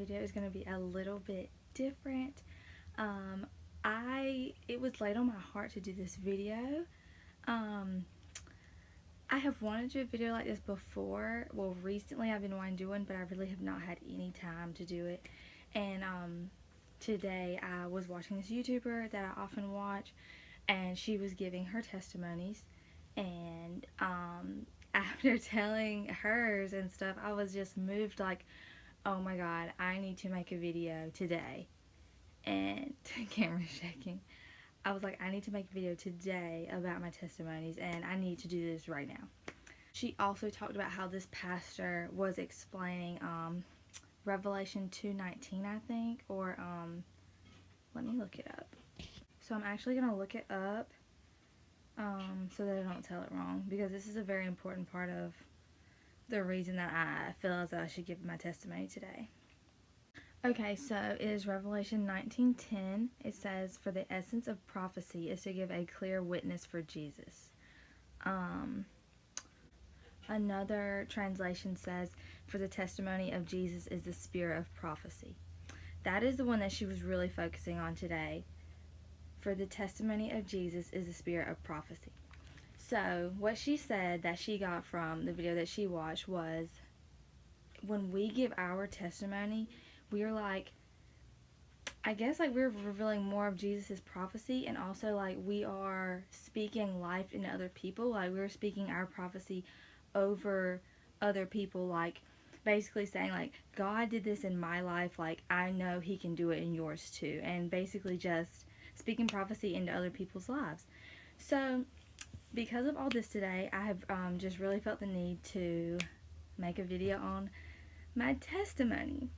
video is going to be a little bit different. It was laid on my heart to do this video. I have wanted to do a video like this before. Well, recently I've been wanting to do one, but I really have not had any time to do it. And today I was watching this YouTuber that I often watch, and she was giving her testimonies. And after telling hers and stuff, I was just moved, like, oh my god, I need to make a video today. And the camera's shaking. I was like, I need to make a video today about my testimonies, and I need to do this right now. She also talked about how this pastor was explaining Revelation 2:19, I think, or let me look it up. So I'm actually gonna look it up so that I don't tell it wrong, because this is a very important part of the reason that I feel as though I should give my testimony today. Okay, so it is Revelation 19:10. It says, "For the essence of prophecy is to give a clear witness for Jesus." Another translation says, "For the testimony of Jesus is the spirit of prophecy." That is the one that she was really focusing on today. For the testimony of Jesus is the spirit of prophecy. So what she said that she got from the video that she watched was, when we give our testimony, we're like, I guess, like, we're revealing more of Jesus's prophecy, and also, like, we are speaking life into other people. Like, we're speaking our prophecy over other people, like, basically saying, like, God did this in my life, like, I know he can do it in yours too, and basically just speaking prophecy into other people's lives. So because of all this today, I have just really felt the need to make a video on my testimony.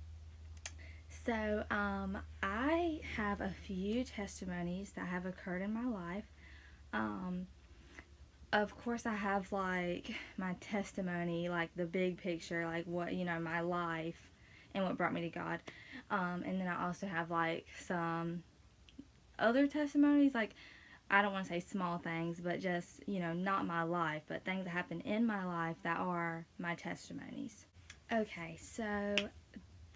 So I have a few testimonies that have occurred in my life. Of course, I have, like, my testimony, like the big picture, like what, my life and what brought me to God. And then I also have, like, some other testimonies, like, I don't want to say small things, but just, not my life, but things that happen in my life that are my testimonies. Okay, so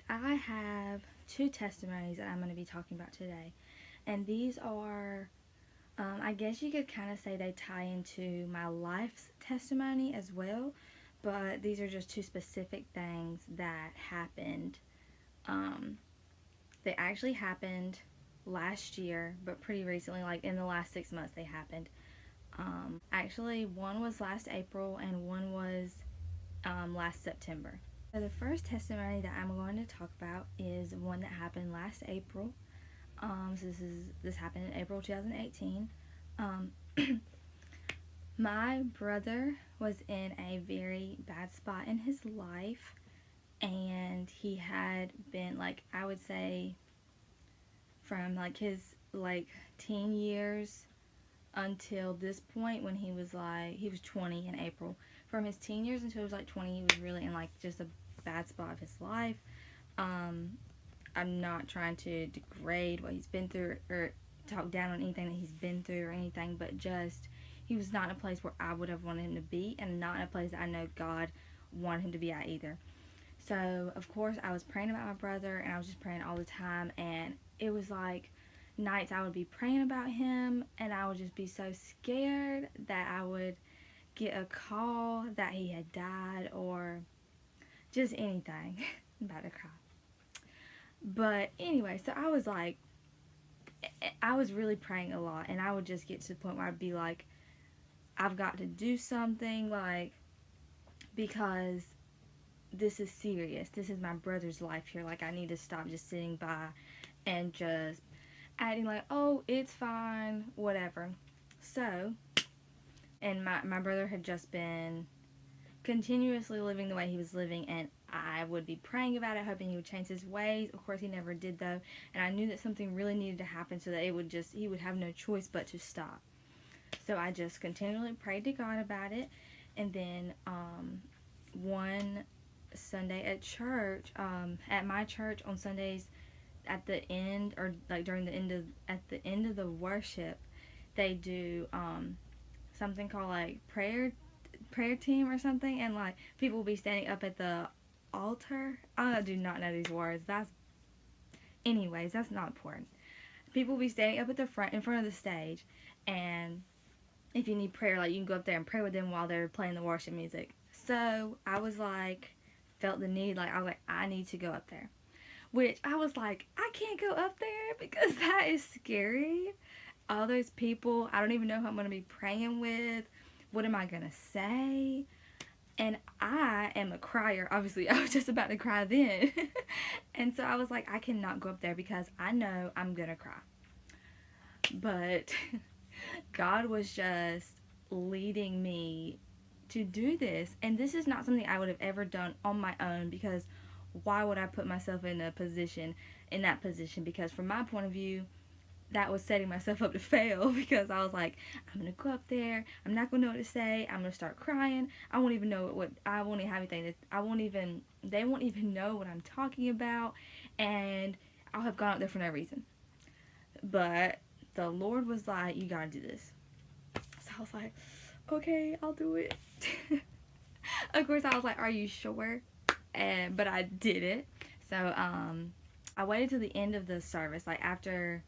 I have two testimonies that I'm going to be talking about today, and these are, I guess you could kind of say they tie into my life's testimony as well, but these are just two specific things that happened. They actually happened last year, but pretty recently, like in the last 6 months they happened. Actually, one was last April and one was last September. So the first testimony that I'm going to talk about is one that happened last April. So this happened in April 2018. My brother was in a very bad spot in his life, and he had been, like, I would say from, like, his, like, teen years until this point, when he was 20 in April. From his teen years until he was like 20, he was really in, like, just a bad spot of his life. I'm not trying to degrade what he's been through or talk down on anything that he's been through or anything, but just, he was not in a place where I would have wanted him to be, and not in a place that I know God wanted him to be at either. So, of course, I was praying about my brother, and I was just praying all the time, and it was like nights I would be praying about him, and I would just be so scared that I would get a call that he had died, or just anything. I'm about to cry. But anyway, so I was like, I was really praying a lot, and I would just get to the point where I'd be like, I've got to do something, like, because this is serious. This is my brother's life here. Like, I need to stop just sitting by and just acting like, oh, it's fine, whatever. So, and my brother had just been continuously living the way he was living, and I would be praying about it, hoping he would change his ways. Of course, he never did, though, and I knew that something really needed to happen so that he would have no choice but to stop. So I just continually prayed to God about it, and then one Sunday at church, at my church on Sundays, at the end, or like at the end of the worship, they do something called, like, prayer team or something, and, like, people will be standing up at the altar. I do not know these words. Anyways, that's not important. People will be standing up at the front, in front of the stage, and if you need prayer, like, you can go up there and pray with them while they're playing the worship music. So I was like, felt the need, like, I was like, I need to go up there. Which I was like, I can't go up there because that is scary. All those people, I don't even know who I'm going to be praying with. What am I going to say? And I am a crier. Obviously, I was just about to cry then. And so I was like, I cannot go up there because I know I'm going to cry. But God was just leading me to do this. And this is not something I would have ever done on my own, because why would I put myself in that position? Because from my point of view, that was setting myself up to fail, because I was like, I'm going to go up there. I'm not going to know what to say. I'm going to start crying. I won't even know I won't even have anything. They won't even know what I'm talking about. And I'll have gone up there for no reason. But the Lord was like, you got to do this. So I was like, okay, I'll do it. Of course, I was like, are you sure? But I did it. So I waited till the end of the service, like after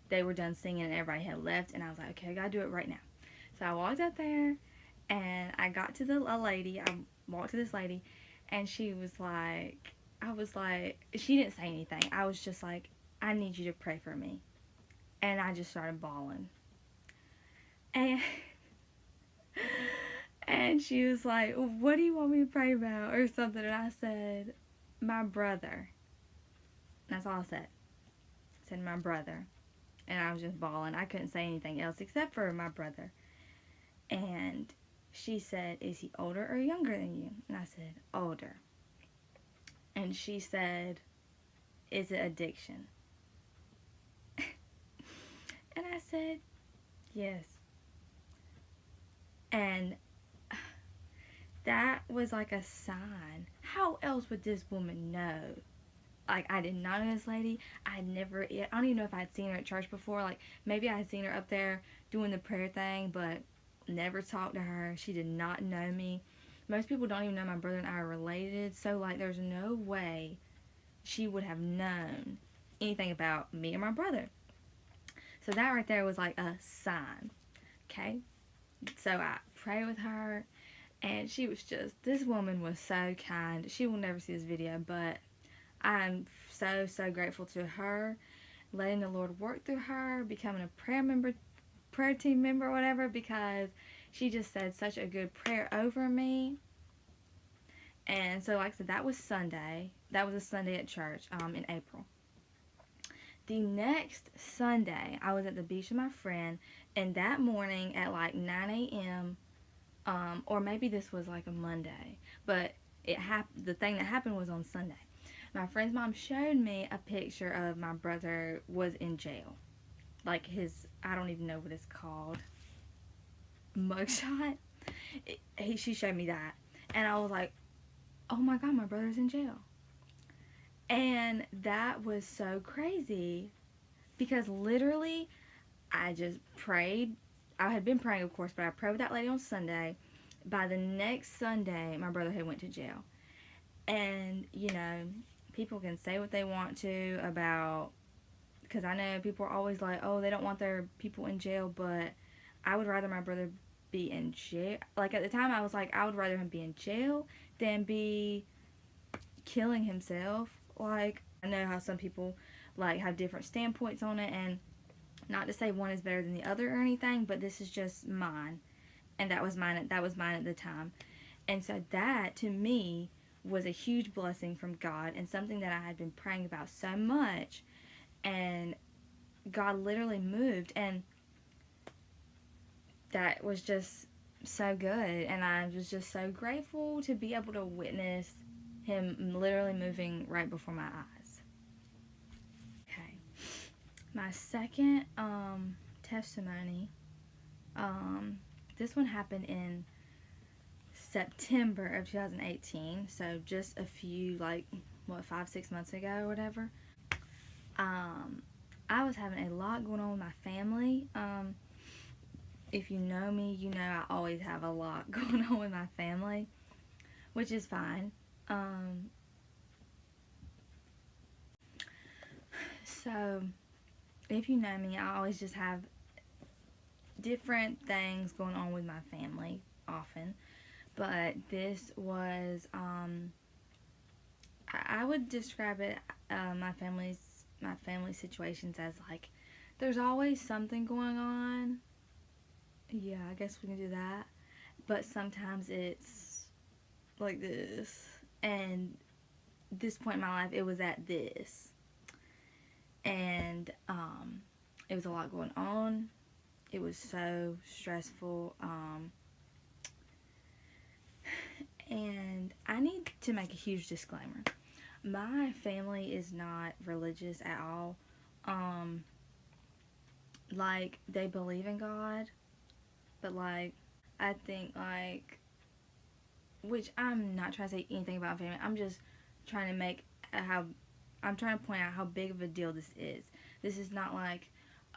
they were done singing and everybody had left, and I was like, okay, I gotta do it right now. So I walked up there, and I got to a lady. I walked to this lady, and she was like, she didn't say anything. I was just like, I need you to pray for me. And I just started bawling. And she was like, what do you want me to pray about, or something? And I said, my brother. That's all I said. I said, my brother. And I was just bawling. I couldn't say anything else except for my brother. And she said, is he older or younger than you? And I said, older. And she said, is it addiction? And I said, yes. And that was like a sign. How else would this woman know? Like, I did not know this lady. I don't even know if I had seen her at church before. Like, maybe I had seen her up there doing the prayer thing, but never talked to her. She did not know me. Most people don't even know my brother and I are related. So, like, there's no way she would have known anything about me or my brother. So that right there was like a sign. Okay? So I prayed with her, and she was this woman was so kind. She will never see this video, but I'm so, so grateful to her, letting the Lord work through her, becoming a prayer team member or whatever, because she just said such a good prayer over me. And so, like I said, that was Sunday. That was a Sunday at church in April. The next Sunday, I was at the beach with my friend, and that morning at like 9 a.m., or maybe this was like a Monday, but the thing that happened was on Sunday. My friend's mom showed me a picture of my brother was in jail. Like I don't even know what it's called, mugshot. She showed me that, and I was like, oh my God, my brother's in jail. And that was so crazy, because literally I just prayed. I had been praying, of course, but I prayed with that lady on Sunday. By the next Sunday, my brother had went to jail. And, you know, people can say what they want to about, because I know people are always like, oh, they don't want their people in jail, but I would rather my brother be in jail. Like, at the time, I was like, I would rather him be in jail than be killing himself. Like, I know how some people, like, have different standpoints on it, and not to say one is better than the other or anything, but this is just mine. And that was mine at the time. And so that, to me, was a huge blessing from God, and something that I had been praying about so much. And God literally moved, and that was just so good. And I was just so grateful to be able to witness him literally moving right before my eyes. Okay. My second testimony, this one happened in September of 2018, so just a few, 5-6 months ago or whatever. I was having a lot going on with my family. If you know me, you know I always have a lot going on with my family, which is fine. So, if you know me, I always just have different things going on with my family often. But this was, I would describe it, my family situations as like, there's always something going on. Yeah, I guess we can do that. But sometimes it's like this. And this point in my life, it was at this. And it was a lot going on. It was so stressful. And I need to make a huge disclaimer. My family is not religious at all. Like, they believe in God, but like, I think like, which I'm not trying to say anything about family. I'm just trying to I'm trying to point out how big of a deal this is. This is not like,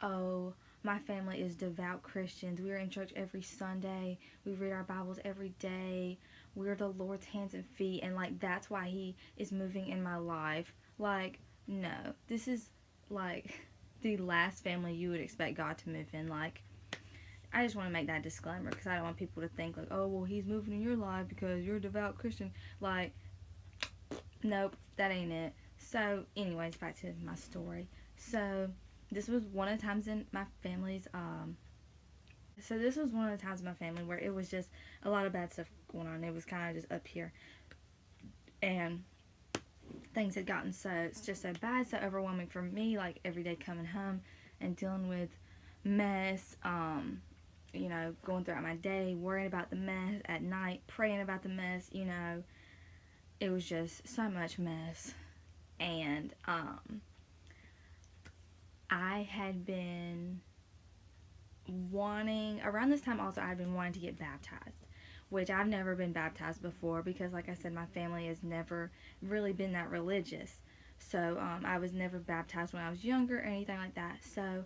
oh, my family is devout Christians. We are in church every Sunday. We read our Bibles every day. We're the Lord's hands and feet, and like, that's why He is moving in my life. Like, no. This is like the last family you would expect God to move in. Like, I just want to make that disclaimer because I don't want people to think like, oh, well, He's moving in your life because you're a devout Christian. Like, nope, that ain't it. So, anyways, back to my story. So, this was one of the times in my family's, this was one of the times in my family where it was just a lot of bad stuff going on. It was kind of just up here. And things had gotten it's just so bad, so overwhelming for me, like, every day coming home and dealing with mess, going throughout my day, worrying about the mess at night, praying about the mess, it was just so much mess. And, I had been around this time also, I had been wanting to get baptized, which I've never been baptized before because, like I said, my family has never really been that religious. So, I was never baptized when I was younger or anything like that. So,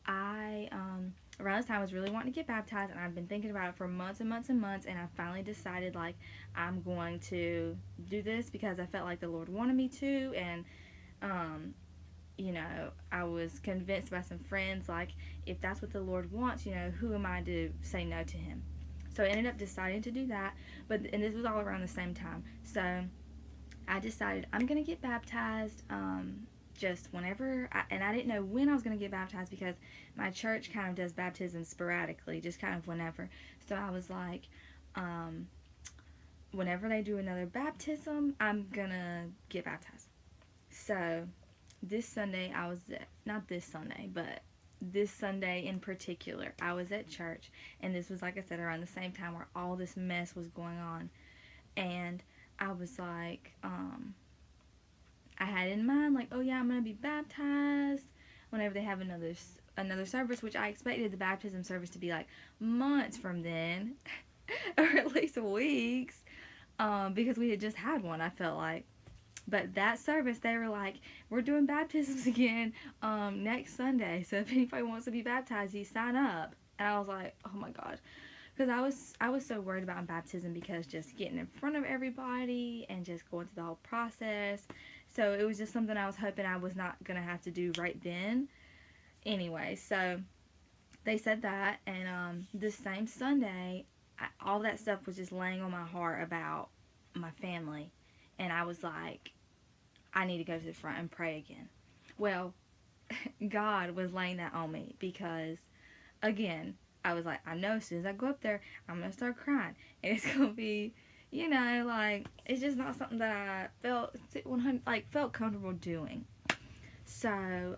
around this time, I was really wanting to get baptized, and I've been thinking about it for months and months and months, and I finally decided, like, I'm going to do this because I felt like the Lord wanted me to, and, I was convinced by some friends, like, if that's what the Lord wants, who am I to say no to Him? So I ended up deciding to do that, and this was all around the same time. So I decided I'm going to get baptized just whenever, and I didn't know when I was going to get baptized because my church kind of does baptism sporadically, just kind of whenever. So I was like, whenever they do another baptism, I'm going to get baptized. So this Sunday, not this Sunday, but this Sunday in particular, I was at church, and this was, like I said, around the same time where all this mess was going on, and I was like, I had in mind, like, oh yeah, I'm going to be baptized whenever they have another service, which I expected the baptism service to be, like, months from then, or at least weeks, because we had just had one, I felt like. But that service, they were like, we're doing baptisms again next Sunday. So if anybody wants to be baptized, you sign up. And I was like, oh my God. Because I was so worried about baptism because just getting in front of everybody and just going through the whole process. So it was just something I was hoping I was not going to have to do right then. Anyway, so they said that. And this same Sunday, all that stuff was just laying on my heart about my family. And I was like, I need to go to the front and pray again. Well, God was laying that on me because, again, I was like, I know as soon as I go up there, I'm going to start crying. And it's going to be, like, it's just not something that I felt comfortable doing. So,